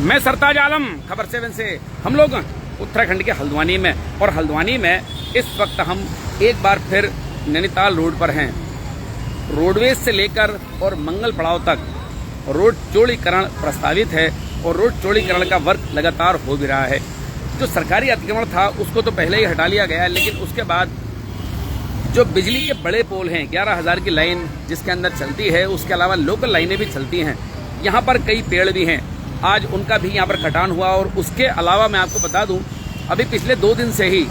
मैं सरताज आलम, खबर 7 से। हम लोग उत्तराखंड के हल्द्वानी में, और हल्द्वानी में इस वक्त हम एक बार फिर नैनीताल रोड पर हैं। रोडवेज से लेकर और मंगल पड़ाव तक रोड चौड़ीकरण प्रस्तावित है और रोड चौड़ीकरण का वर्क लगातार हो भी रहा है। जो सरकारी अतिक्रमण था उसको तो पहले ही हटा लिया गया है, लेकिन उसके बाद जो बिजली के बड़े पोल हैं 11,000 की लाइन जिसके अंदर चलती है, उसके अलावा लोकल लाइनें भी चलती हैं। यहाँ पर कई पेड़ भी हैं, आज उनका भी यहाँ पर कटान हुआ। और उसके अलावा मैं आपको बता दूं, अभी पिछले 2 दिन से ही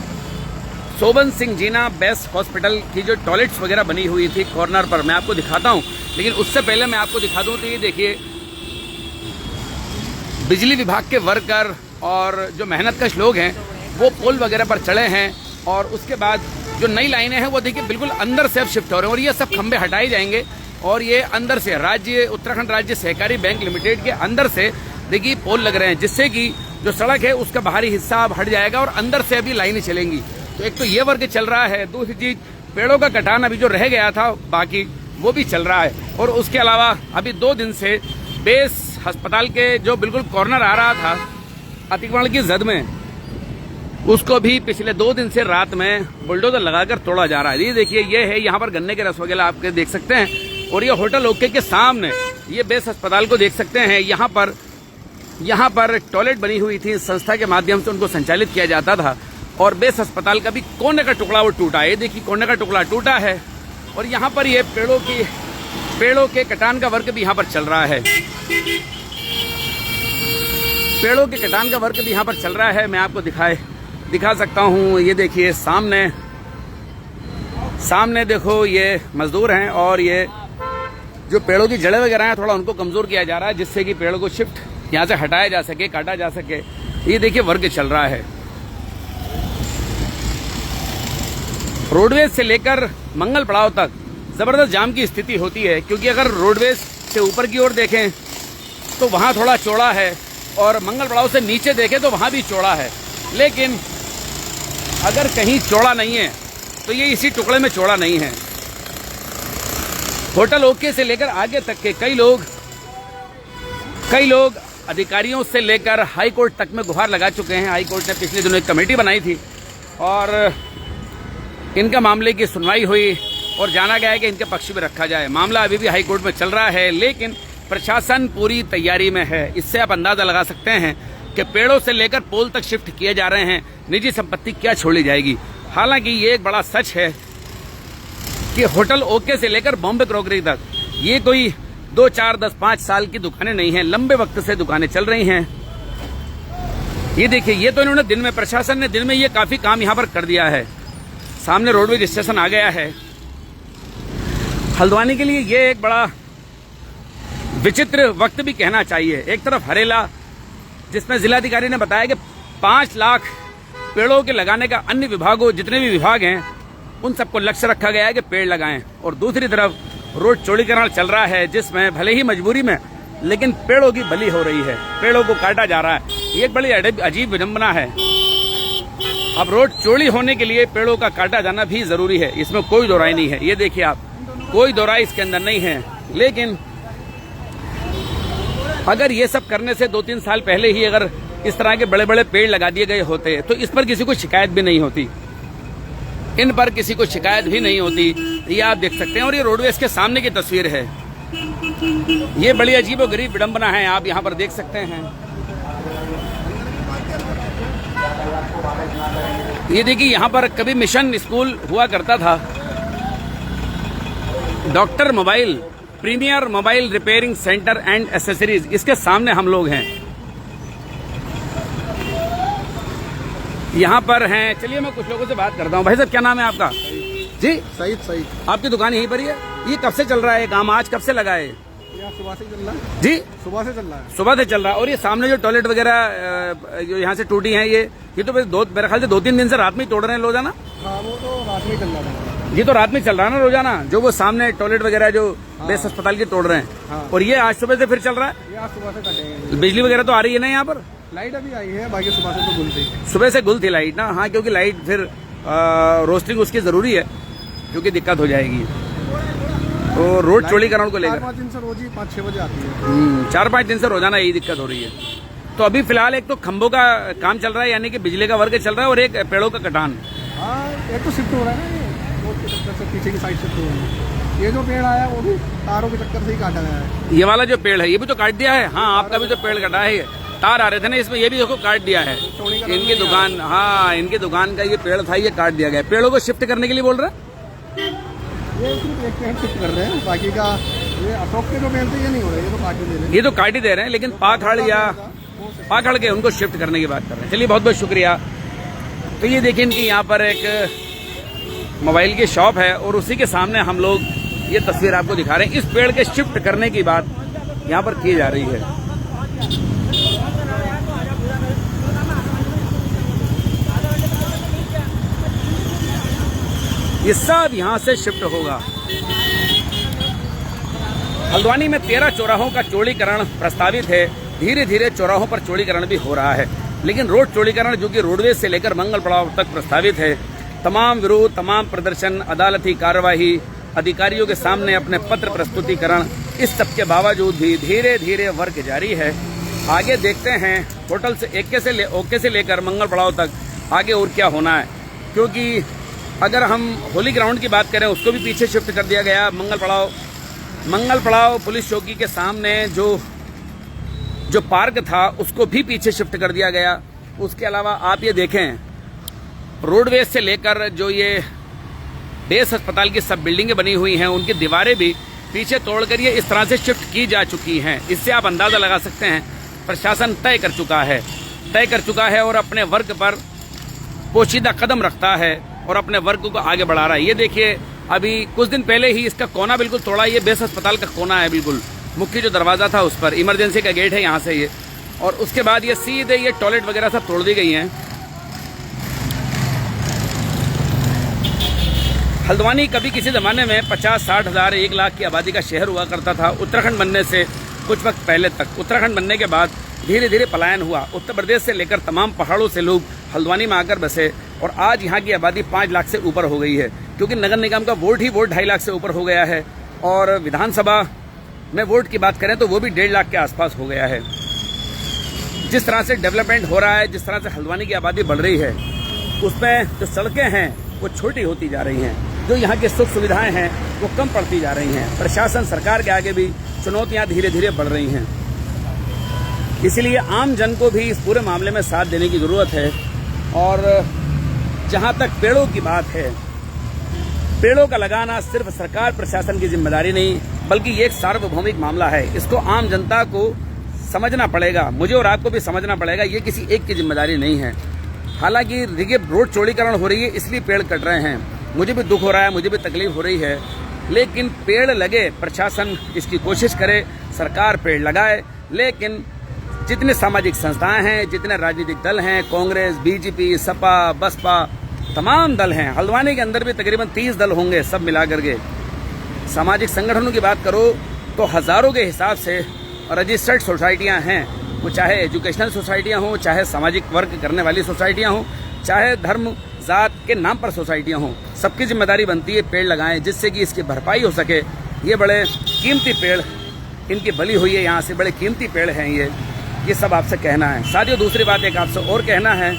शोभन सिंह जीना बेस्ट हॉस्पिटल की जो टॉयलेट्स वगैरह बनी हुई थी कॉर्नर पर, मैं आपको दिखाता हूँ। लेकिन उससे पहले मैं आपको दिखा दूं तो ये देखिए, बिजली विभाग के वर्कर और जो मेहनतकश लोग हैं वो पोल वगैरह पर चढ़े हैं। और उसके बाद जो नई लाइनें हैं वो देखिए बिल्कुल अंदर से अब शिफ्ट हो रहे हैं, और ये सब खंभे हटाए जाएंगे। और ये अंदर से उत्तराखंड राज्य सहकारी बैंक लिमिटेड के अंदर से देखिए पोल लग रहे हैं, जिससे कि जो सड़क है उसका बाहरी हिस्सा अब हट जाएगा और अंदर से अभी लाइनें चलेंगी। तो एक तो ये वर्क चल रहा है, दूसरी चीज पेड़ों का कटान अभी जो रह गया था बाकी वो भी चल रहा है। और उसके अलावा अभी 2 दिन से बेस अस्पताल के जो बिल्कुल कॉर्नर आ रहा था अतिक्रमण की जद में, उसको भी पिछले 2 दिन से रात में बुलडोजर लगाकर तोड़ा जा रहा है। ये देखिए, ये है यहाँ पर गन्ने के रस वगैरह आप देख सकते हैं। और ये होटल ओके के सामने ये बेस अस्पताल को देख सकते हैं। यहाँ पर टॉयलेट बनी हुई थी, संस्था के माध्यम से उनको संचालित किया जाता था। और बेस अस्पताल का भी कोने का टुकड़ा वो टूटा है, ये देखिए कोने का टुकड़ा टूटा है। और यहाँ पर ये पेड़ों के कटान का वर्क भी यहाँ पर चल रहा है। पेड़ों के कटान का वर्क भी यहाँ पर चल रहा है, मैं आपको दिखा सकता हूँ। ये देखिए सामने देखो, ये मजदूर हैं और ये जो पेड़ों की जड़ें वगैरह हैं थोड़ा उनको कमजोर किया जा रहा है, जिससे कि पेड़ों को शिफ्ट यहाँ से हटाया जा सके, काटा जा सके। ये देखिए वर्क चल रहा है। रोडवेज से लेकर मंगल पड़ाव तक जबरदस्त जाम की स्थिति होती है, क्योंकि अगर रोडवेज से ऊपर की ओर देखें तो वहां थोड़ा चौड़ा है, और मंगल पड़ाव से नीचे देखें तो वहां भी चौड़ा है। लेकिन अगर कहीं चौड़ा नहीं है तो ये इसी टुकड़े में चौड़ा नहीं है। होटल ओके से लेकर आगे तक के कई लोग अधिकारियों से लेकर हाई कोर्ट तक में गुहार लगा चुके हैं। हाई कोर्ट ने पिछले दिनों एक कमेटी बनाई थी और इनका मामले की सुनवाई हुई और जाना गया है कि इनके पक्ष में रखा जाए। मामला अभी भी हाई कोर्ट में चल रहा है, लेकिन प्रशासन पूरी तैयारी में है। इससे आप अंदाजा लगा सकते हैं कि पेड़ों से लेकर पोल तक शिफ्ट किए जा रहे हैं, निजी संपत्ति क्या छोड़ी जाएगी। हालांकि ये एक बड़ा सच है कि होटल ओके से लेकर बॉम्बे क्रॉकरी तक ये कोई 2, 4, 10, 5 साल की दुकानें नहीं हैं, लंबे वक्त से दुकानें चल रही हैं। ये देखिए, ये तो इन्होंने दिन में, प्रशासन ने दिन में ये काफी काम यहाँ पर कर दिया है। सामने रोडवेज स्टेशन आ गया है। हल्द्वानी के लिए ये एक बड़ा विचित्र वक्त भी कहना चाहिए। एक तरफ हरेला, जिसमें जिलाधिकारी ने बताया कि 5 लाख पेड़ों के लगाने का अन्य विभागों, जितने भी विभाग हैं उन सबको लक्ष्य रखा गया है कि पेड़ लगाएं। और दूसरी तरफ रोड चौड़ीकरण चल रहा है, जिसमें भले ही मजबूरी में लेकिन पेड़ों की बलि हो रही है, पेड़ों को काटा जा रहा है। ये एक बड़ी अजीब विडंबना है। अब रोड चौड़ी होने के लिए पेड़ों का काटा जाना भी जरूरी है, इसमें कोई दो राय नहीं है। ये देखिए आप, कोई दो राय इसके अंदर नहीं है। लेकिन अगर ये सब करने से 2-3 साल पहले ही अगर इस तरह के बड़े बड़े पेड़ लगा दिए गए होते तो इस पर किसी को शिकायत भी नहीं होती, इन पर किसी को शिकायत भी नहीं होती। ये आप देख सकते हैं। और ये रोडवेज के सामने की तस्वीर है। ये बड़ी अजीब और गरीब विडंबना है, आप यहाँ पर देख सकते हैं। ये देखिए, यहाँ पर कभी मिशन स्कूल हुआ करता था, doctor mobile, premier mobile repairing centre and accessories, इसके सामने हम लोग हैं, यहाँ पर हैं। चलिए मैं कुछ लोगों से बात करता हूँ। भाई साहब, क्या नाम है आपका? जी, सईद। आपकी दुकान यहीं पर ही है? ये कब से चल रहा है काम? आज कब से लगा है? सुबह से चल रहा है जी, सुबह से चल रहा है। सुबह से चल रहा है। और ये सामने जो टॉयलेट वगैरह जो यहाँ से टूटी है, ये तो मेरे ख्याल से 2-3 दिन से रात में ही तोड़ रहे हैं रोजाना। हाँ, वो तो रात में चल रहा था। ये तो रात में चल रहा है ना रोजाना, जो वो सामने टॉयलेट वगैरह जो बेस अस्पताल की तोड़ रहे हैं। हाँ। और ये आज सुबह से फिर चल रहा है? ये आज सुबह से कटेंगे। बिजली वगैरह तो आ रही है ना यहाँ पर? लाइट अभी आई है, बाकी सुबह से तो गुल थी। सुबह से गुल थी लाइट ना? हाँ, क्योंकि लाइट फिर रोस्टिंग उसकी जरूरी है, क्योंकि दिक्कत हो जाएगी। तो रोड चौड़ीकरण को लेकर 4-5 दिन से रोज ही 5-6 बजे आती है। 4-5 दिन से रोजाना यही दिक्कत हो रही है। तो अभी फिलहाल एक तो खंभों का काम चल रहा है, यानी कि बिजली का वर्क चल रहा है, और एक पेड़ों का कटान। हाँ, एक तो शिफ्ट हो रहा है ना, ये रोड के चक्कर से पीछे की साइड शिफ्ट हो रहा है। ये जो पेड़ आया वो भी तारों के चक्कर से ही काटा गया है। ये वाला जो पेड़ है ये भी तो काट दिया है। हाँ, आपका भी तो पेड़ कटा है, तार आ रहे थे ना इसमें, ये भी देखो काट दिया है। इनकी दुकान, हाँ इनकी दुकान का ये पेड़ था, ये काट दिया गया। पेड़ों को शिफ्ट करने के लिए बोल रहे हैं, ये सिर्फ एक पेड़ शिफ्ट कर रहे हैं, बाकी का ये अशोक के जो पेड़ थे ये नहीं हो रहे, ये तो काट ही दे रहे हैं। ये तो काट ही दे रहे हैं, लेकिन पाखड़ के उनको शिफ्ट करने की बात कर रहे हैं। चलिए बहुत बहुत शुक्रिया। तो ये देखिए इनकी यहाँ पर एक मोबाइल की शॉप है, और उसी के सामने हम लोग ये तस्वीर आपको दिखा रहे हैं। इस पेड़ के शिफ्ट करने की बात यहाँ पर की जा रही है। ये सब यहाँ से शिफ्ट होगा। हल्द्वानी में 13 चौराहों का चौड़ीकरण प्रस्तावित है। धीरे धीरे चौराहों पर चौड़ीकरण भी हो रहा है, लेकिन रोड चौड़ीकरण जो कि रोडवेज से लेकर मंगल पड़ाव तक प्रस्तावित है, तमाम विरोध, तमाम प्रदर्शन, अदालती कार्यवाही, अधिकारियों के सामने अपने पत्र प्रस्तुतिकरण, इस सब के बावजूद भी धीरे धीरे वर्क जारी है। आगे देखते हैं होटल से ओके से लेकर मंगल पड़ाव तक आगे और क्या होना है, क्योंकि अगर हम होली ग्राउंड की बात करें उसको भी पीछे शिफ्ट कर दिया गया। मंगल पड़ाव पुलिस चौकी के सामने जो पार्क था उसको भी पीछे शिफ्ट कर दिया गया। उसके अलावा आप ये देखें, रोडवेज से लेकर जो ये बेस अस्पताल की सब बिल्डिंगें बनी हुई हैं उनकी दीवारें भी पीछे तोड़कर ये इस तरह से शिफ्ट की जा चुकी हैं। इससे आप अंदाजा लगा सकते हैं प्रशासन तय कर चुका है और अपने वर्क पर पोशीदा कदम रखता है और अपने वर्क को आगे बढ़ा रहा है। ये देखिए अभी कुछ दिन पहले ही इसका कोना बिल्कुल तोड़ा। ये बेस अस्पताल का कोना है, बिल्कुल मुख्य जो दरवाजा था उस पर, इमरजेंसी का गेट है यहाँ से ये, और उसके बाद ये सीधे ये टॉयलेट वगैरह सब तोड़ दी गई हैं। हल्द्वानी कभी किसी जमाने में 50-60 हज़ार 1 लाख की आबादी का शहर हुआ करता था। उत्तराखंड बनने से कुछ वक्त पहले तक, उत्तराखंड बनने के बाद धीरे धीरे पलायन हुआ। उत्तर प्रदेश से लेकर तमाम पहाड़ों से लोग हल्द्वानी में आकर बसे, और आज यहाँ की आबादी 5 लाख से ऊपर हो गई है, क्योंकि नगर निगम का वोट 2.5 लाख से ऊपर हो गया है, और विधानसभा में वोट की बात करें तो वो भी 1.5 लाख के आसपास हो गया है। जिस तरह से डेवलपमेंट हो रहा है, जिस तरह से हल्द्वानी की आबादी बढ़ रही है, उसमें जो सड़कें हैं वो छोटी होती जा रही हैं, जो यहाँ की सुख सुविधाएं हैं वो कम पड़ती जा रही हैं। प्रशासन, सरकार के आगे भी चुनौतियाँ धीरे धीरे बढ़ रही हैं। इसलिए आम जन को भी इस पूरे मामले में साथ देने की जरूरत है। और जहाँ तक पेड़ों की बात है, पेड़ों का लगाना सिर्फ सरकार प्रशासन की जिम्मेदारी नहीं, बल्कि ये एक सार्वभौमिक मामला है। इसको आम जनता को समझना पड़ेगा, मुझे और आपको भी समझना पड़ेगा। ये किसी एक की जिम्मेदारी नहीं है। हालांकि देखिए रोड चौड़ीकरण हो रही है इसलिए पेड़ कट रहे हैं, मुझे भी दुख हो रहा है, मुझे भी तकलीफ हो रही है, लेकिन पेड़ लगे, प्रशासन इसकी कोशिश करे, सरकार पेड़ लगाए। लेकिन जितने सामाजिक संस्थाएं हैं, जितने राजनीतिक दल हैं, कांग्रेस, बीजेपी, सपा, बसपा, तमाम दल हैं, हल्द्वानी के अंदर भी तकरीबन 30 दल होंगे, सब मिलाकर के। सामाजिक संगठनों की बात करो तो हजारों के हिसाब से रजिस्टर्ड सोसाइटियां हैं, वो चाहे एजुकेशनल सोसाइटियां हों, चाहे सामाजिक वर्क करने वाली सोसाइटियां हों, चाहे धर्म जात के नाम पर सोसाइटियां हों। सबकी जिम्मेदारी बनती है पेड़ लगाएं, जिससे कि इसकी भरपाई हो सके। ये बड़े कीमती पेड़, इनकी बली हुई है यहाँ से, बड़े कीमती पेड़ हैं ये सब आपसे कहना है। साथियों, दूसरी बात एक आपसे और कहना है,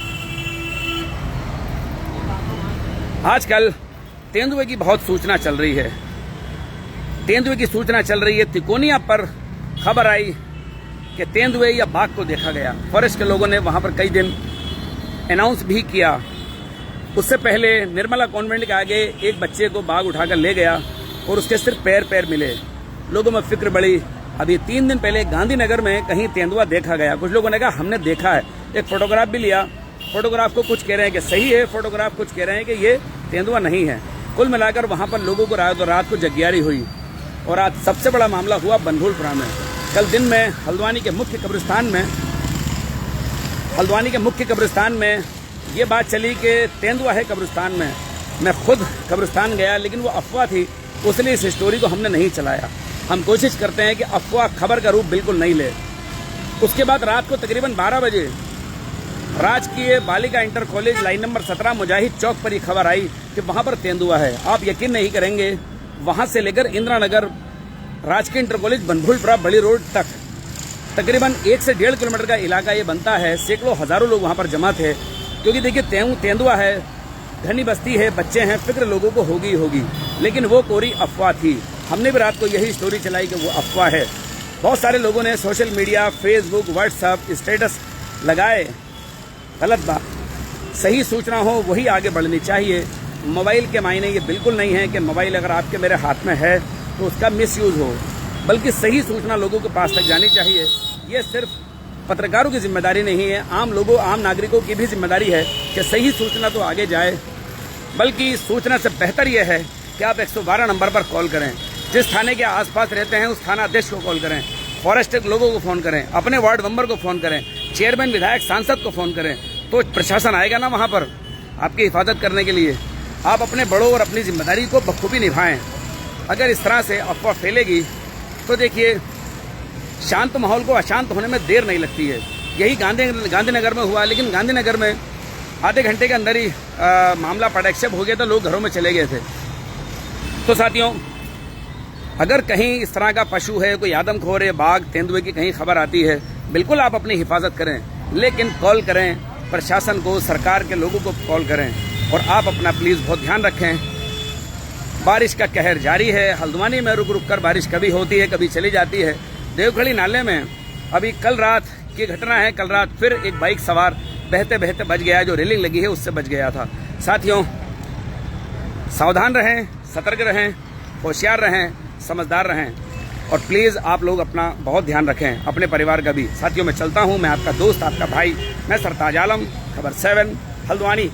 आजकल तेंदुए की बहुत सूचना चल रही है। तेंदुए की सूचना चल रही है, तिकोनिया पर खबर आई कि तेंदुए या बाघ को देखा गया। फॉरेस्ट के लोगों ने वहां पर कई दिन अनाउंस भी किया। उससे पहले निर्मला कॉन्वेंट के आगे एक बच्चे को बाघ उठाकर ले गया और उसके सिर्फ पैर मिले। लोगों में फिक्र बढ़ी। अभी 3 दिन पहले गांधीनगर में कहीं तेंदुआ देखा गया। कुछ लोगों ने कहा हमने देखा है, एक फोटोग्राफ भी लिया। फोटोग्राफ को कुछ कह रहे हैं कि सही है, फोटोग्राफ कुछ कह रहे हैं कि ये तेंदुआ नहीं है। कुल मिलाकर वहां पर लोगों को रात को जगियारी हुई। और आज सबसे बड़ा मामला हुआ बनभूलपुरा में। कल दिन में हल्द्वानी के मुख्य कब्रिस्तान में ये बात चली कि तेंदुआ है कब्रिस्तान में। मैं खुद कब्रिस्तान गया, लेकिन वो अफवाह थी, उसलिए इस स्टोरी को हमने नहीं चलाया। हम कोशिश करते हैं कि अफवाह खबर का रूप बिल्कुल नहीं ले। उसके बाद रात को तकरीबन 12 बजे राजकीय बालिका इंटर कॉलेज लाइन नंबर 17 मुजाहिद चौक पर ही खबर आई कि वहां पर तेंदुआ है। आप यकीन नहीं करेंगे, वहां से लेकर इंदिरा नगर, राजकीय इंटर कॉलेज, बनभूलपुरा, बड़ी रोड तक तकरीबन 1 से 1.5 किलोमीटर का इलाका ये बनता है। सैकड़ों हजारों लोग वहाँ पर जमा थे, क्योंकि देखिए तेंदुआ है, घनी बस्ती है, बच्चे हैं, फिक्र लोगों को होगी होगी, लेकिन वो कोरी अफवाह थी। हमने भी रात को यही स्टोरी चलाई कि वो अफवाह है। बहुत सारे लोगों ने social media, Facebook, WhatsApp status लगाए, गलत बात। सही सूचना हो वही आगे बढ़नी चाहिए। मोबाइल के मायने ये बिल्कुल नहीं है कि मोबाइल अगर आपके मेरे हाथ में है तो उसका मिसयूज हो, बल्कि सही सूचना लोगों के पास तक जानी चाहिए। ये सिर्फ पत्रकारों की जिम्मेदारी नहीं है, आम लोगों, आम नागरिकों की भी जिम्मेदारी है कि सही सूचना तो आगे जाए। बल्कि सूचना से बेहतर यह है कि आप 112 नंबर पर कॉल करें। जिस थाने के आसपास रहते हैं उस थाना अध्यक्ष को कॉल करें, फॉरेस्ट लोगों को फ़ोन करें, अपने वार्ड मेंबर को फ़ोन करें, चेयरमैन, विधायक, सांसद को फ़ोन करें, तो प्रशासन आएगा ना वहाँ पर आपकी हिफाजत करने के लिए। आप अपने बड़ों और अपनी जिम्मेदारी को बखूबी निभाएं। अगर इस तरह से अफवाह फैलेगी तो देखिए शांत माहौल को अशांत होने में देर नहीं लगती है। यही गांधीनगर में हुआ, लेकिन गांधीनगर में आधे घंटे के अंदर ही मामला पटैक्सेप हो गया था, लोग घरों में चले गए थे। तो साथियों, अगर कहीं इस तरह का पशु है, कोई आदमखोर है, बाघ, तेंदुए की कहीं खबर आती है, बिल्कुल आप अपनी हिफाजत करें, लेकिन कॉल करें प्रशासन को, सरकार के लोगों को कॉल करें। और आप अपना प्लीज़ बहुत ध्यान रखें। बारिश का कहर जारी है। हल्द्वानी में रुक रुक कर बारिश कभी होती है, कभी चली जाती है। देवखड़ी नाले में अभी कल रात की घटना है, कल रात फिर एक बाइक सवार बहते बहते बच गया, जो रेलिंग लगी है उससे बच गया था। साथियों, सावधान रहें, सतर्क रहें, होशियार रहें, समझदार रहें, और प्लीज़ आप लोग अपना बहुत ध्यान रखें, अपने परिवार का भी। साथियों, मैं चलता हूं। मैं आपका दोस्त, आपका भाई, मैं सरताज आलम, खबर 7, हल्द्वानी।